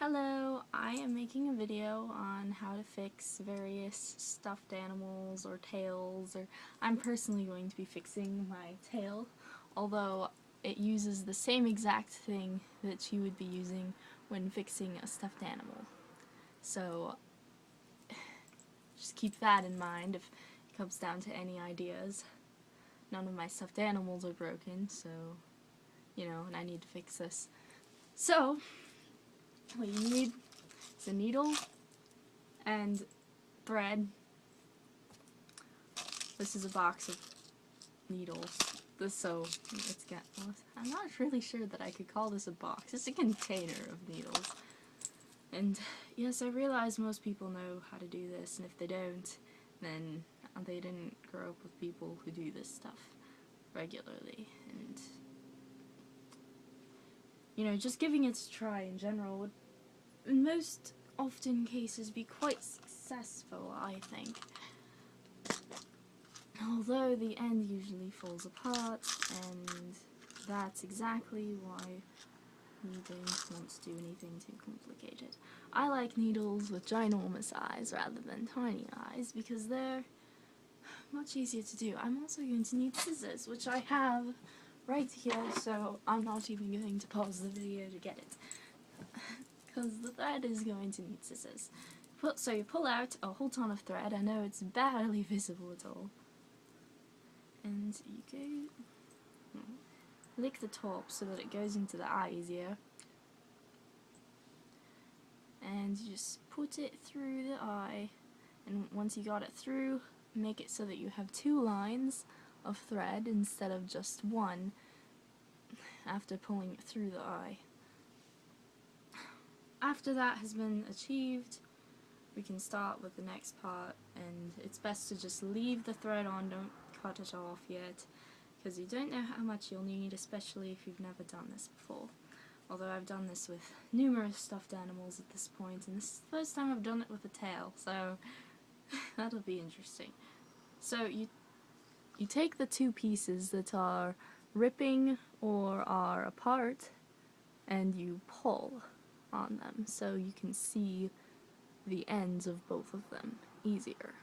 Hello, I am making a video on how to fix various stuffed animals or tails, or I'm personally going to be fixing my tail, although it uses the same exact thing that you would be using when fixing a stuffed animal. So just keep that in mind if it comes down to any ideas. None of my stuffed animals are broken, so, and I need to fix this. So, what you need is a needle and thread. This is a box of needles. I'm not really sure that I could call this a box. It's a container of needles. And yes, I realize most people know how to do this, and if they don't, then they didn't grow up with people who do this stuff regularly. And just giving it a try in general would, in most often cases, be quite successful, I think. Although the end usually falls apart, and that's exactly why we don't want to do anything too complicated. I like needles with ginormous eyes rather than tiny eyes because they're much easier to do. I'm also going to need scissors, which I have right here, so I'm not even going to pause the video to get it. Because the thread is going to need scissors. So you pull out a whole ton of thread. I know it's barely visible at all. And you lick the top so that it goes into the eye easier. And you just put it through the eye. And once you got it through, make it so that you have 2 lines of thread instead of just one after pulling it through the eye. After that has been achieved, we can start with the next part, and it's best to just leave the thread on, don't cut it off yet, because you don't know how much you'll need, especially if you've never done this before. Although I've done this with numerous stuffed animals at this point, and this is the first time I've done it with a tail, so that'll be interesting. So you take the 2 pieces that are ripping or are apart, and you pull on them so you can see the ends of both of them easier.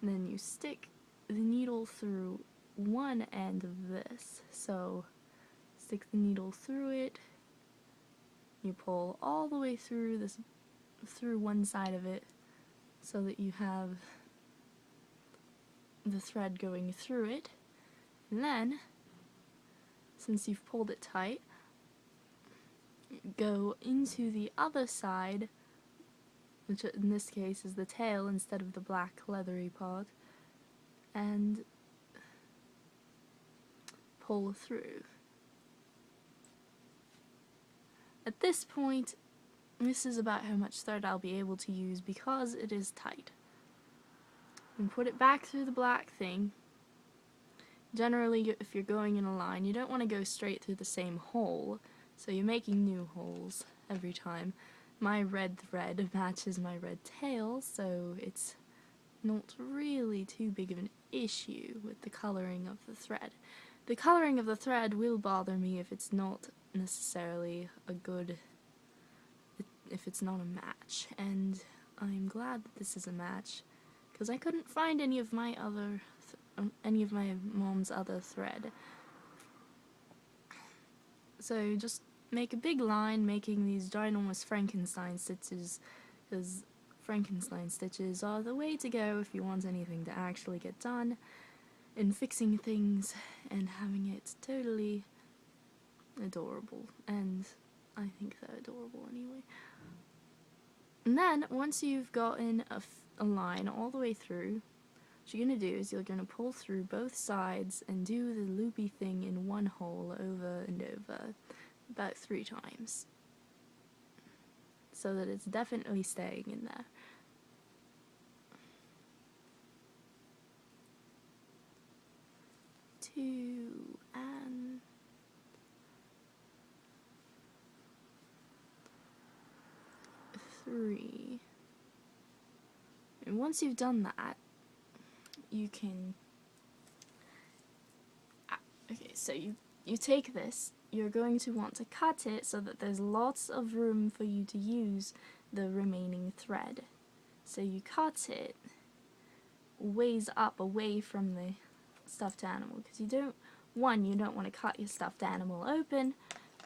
And then you stick the needle through one end of this. So stick the needle through it, you pull all the way through one side of it so that you have the thread going through it. And then, since you've pulled it tight, go into the other side, which in this case is the tail instead of the black leathery part, and pull through. At this point, this is about how much thread I'll be able to use because it is tight. And put it back through the black thing. Generally, if you're going in a line, you don't want to go straight through the same hole, so you're making new holes every time. My red thread matches my red tail, so it's not really too big of an issue with the coloring of the thread. The coloring of the thread will bother me if it's not necessarily if it's not a match, and I'm glad that this is a match, because I couldn't find any of my mom's other thread. So just make a big line making these ginormous Frankenstein stitches, because Frankenstein stitches are the way to go if you want anything to actually get done in fixing things and having it totally adorable, and I think they're adorable anyway. And then, once you've gotten a line all the way through, what you're going to do is you're going to pull through both sides and do the loopy thing in one hole over and over about 3 times, so that it's definitely staying in there. Two and 3. And once you've done that, you can... Okay, so you take this, you're going to want to cut it so that there's lots of room for you to use the remaining thread. So you cut it ways up away from the stuffed animal, because you don't want to cut your stuffed animal open,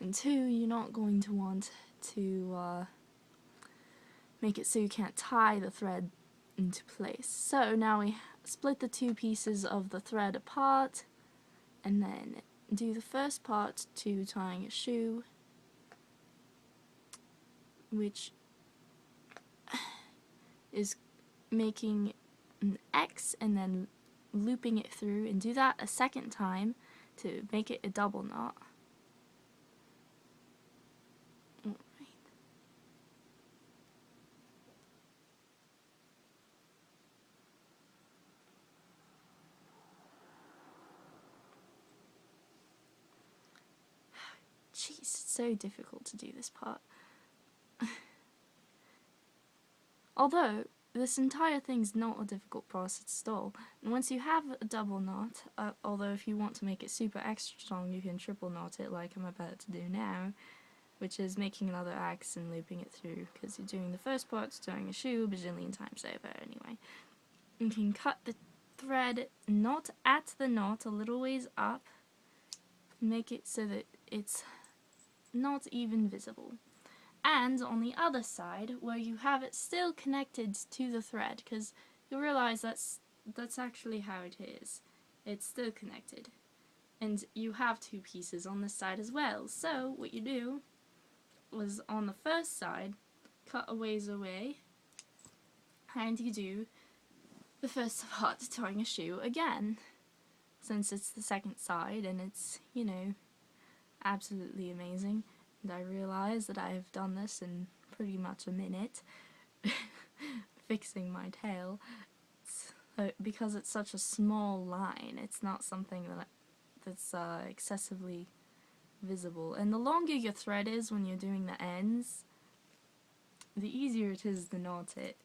and two, you're not going to want to make it so you can't tie the thread into place. So now we split the two pieces of the thread apart, and then do the first part to tying a shoe, which is making an X and then looping it through, and do that a second time to make it a double knot. Alright. Jeez, it's so difficult to do this part. Although, this entire thing's not a difficult process at all. And once you have a double knot, although if you want to make it super extra strong, you can triple knot it like I'm about to do now, which is making another X and looping it through, because you're doing the first part, tying a shoe a bajillion times over anyway. You can cut the thread not at the knot, a little ways up, make it so that it's not even visible. And on the other side, where you have it still connected to the thread, because you'll realize that's actually how it is. It's still connected. And you have two pieces on this side as well. So what you do was, on the first side, cut a ways away, and you do the first part tying a shoe again, since it's the second side and it's, you know, absolutely amazing. And I realize that I have done this in pretty much a minute, fixing my tail. Because it's such a small line, it's not something that's excessively visible. And the longer your thread is when you're doing the ends, the easier it is to knot it.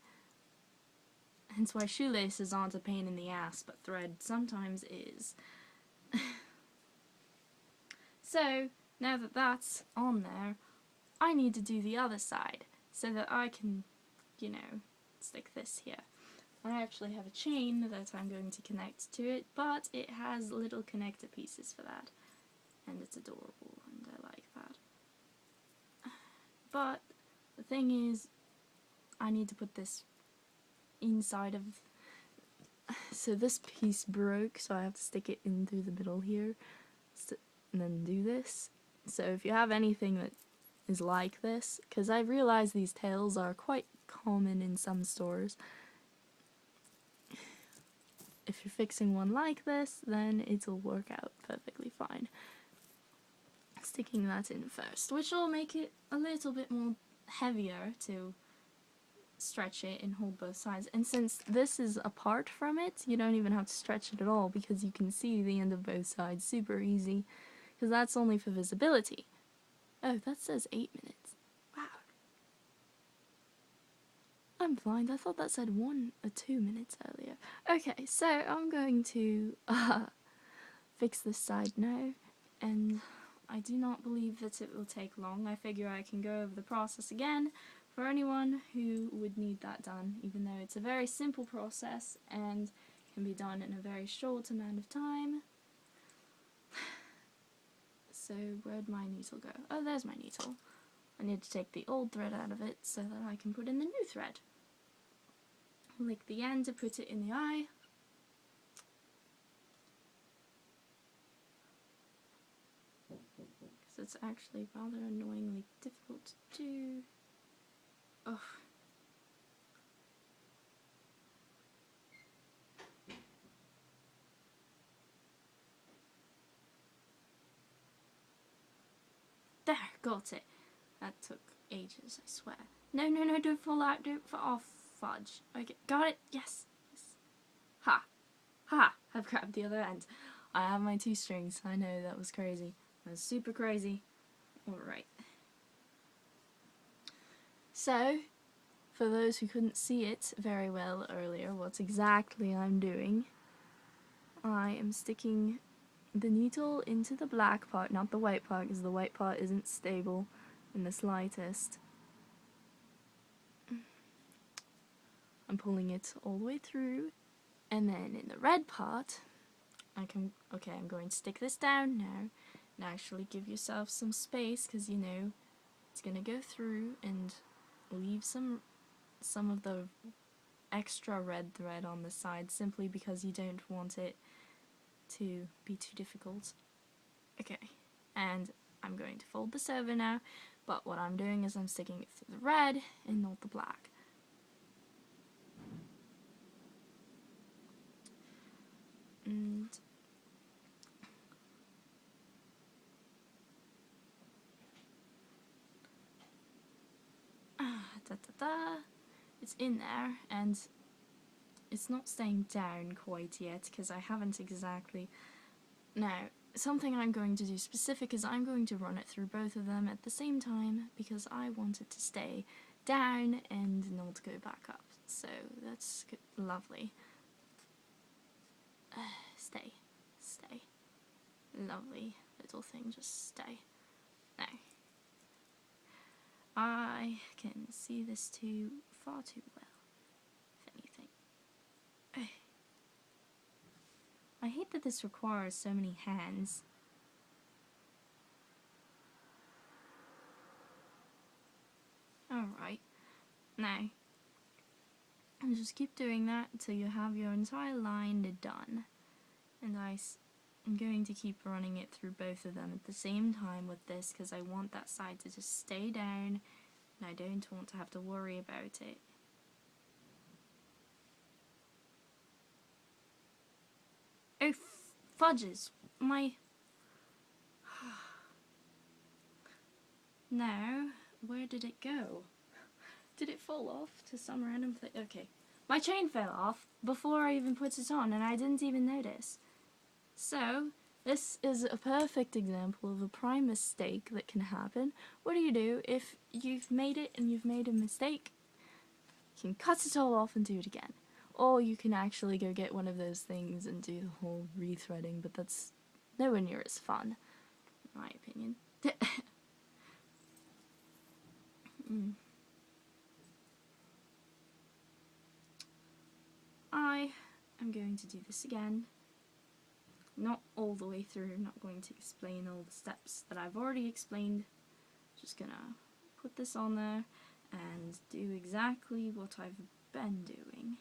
Hence why shoelaces aren't a pain in the ass, but thread sometimes is. So, now that that's on there, I need to do the other side, so that I can, you know, stick this here. I actually have a chain that I'm going to connect to it, but it has little connector pieces for that, and it's adorable, and I like that. But the thing is, I need to put this inside of, so this piece broke, so I have to stick it in through the middle here, and then do this. So if you have anything that is like this, because I realize these tails are quite common in some stores, if you're fixing one like this, then it'll work out perfectly fine. Sticking that in first, which will make it a little bit more heavier to stretch it and hold both sides. And since this is apart from it, you don't even have to stretch it at all, because you can see the end of both sides super easy, because that's only for visibility. Oh, that says 8 minutes. Wow. I'm blind. I thought that said 1 or 2 minutes earlier. Okay, so I'm going to fix this side now, and I do not believe that it will take long. I figure I can go over the process again for anyone who would need that done, even though it's a very simple process and can be done in a very short amount of time. So where'd my needle go? Oh, there's my needle. I need to take the old thread out of it so that I can put in the new thread. Lick the end to put it in the eye. Because it's actually rather annoyingly difficult to do. Oh. There, got it. That took ages, I swear. No, no, no, don't fall out, don't fall off. Fudge. Okay, got it, yes. Yes. Ha. Ha, I've grabbed the other end. I have my 2 strings, I know, that was crazy. That was super crazy. Alright. So, for those who couldn't see it very well earlier, what exactly I'm doing, I am sticking the needle into the black part, not the white part, because the white part isn't stable in the slightest. I'm pulling it all the way through, and then in the red part, I'm going to stick this down now, and actually give yourself some space, because you know, it's gonna go through and leave some of the extra red thread on the side, simply because you don't want it to be too difficult. Okay, and I'm going to fold this over now, but what I'm doing is I'm sticking it through the red and not the black. And it's in there, and it's not staying down quite yet because I haven't exactly. Now, something I'm going to do specific is I'm going to run it through both of them at the same time because I want it to stay down and not go back up. So that's good. Lovely. Stay. Lovely little thing, just stay. Now, I can see this far too well, if anything. I hate that this requires so many hands. Alright, now, and just keep doing that until you have your entire line done. And I'm going to keep running it through both of them at the same time with this because I want that side to just stay down and I don't want to have to worry about it. Oh, fudges! Now, where did it go? Did it fall off to some random place? Okay. My chain fell off before I even put it on and I didn't even notice. So, this is a perfect example of a prime mistake that can happen. What do you do if you've made it and you've made a mistake? You can cut it all off and do it again. Or you can actually go get one of those things and do the whole rethreading, but that's nowhere near as fun, in my opinion. I am going to do this again. Not all the way through, I'm not going to explain all the steps that I've already explained. Just gonna put this on there and do exactly what I've been doing.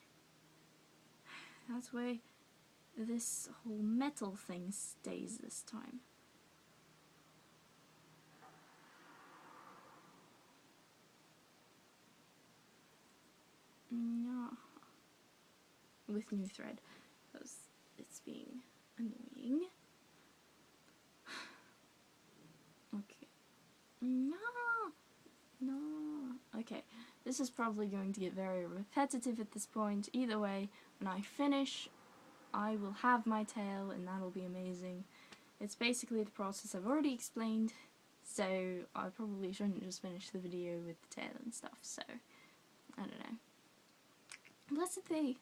That's why this whole metal thing stays this time. Yeah. With new thread, because it's being annoying. Okay. No! Okay, this is probably going to get very repetitive at this point. Either way, when I finish, I will have my tail and that'll be amazing. It's basically the process I've already explained, so I probably shouldn't just finish the video with the tail and stuff, so I don't know. Blessed be.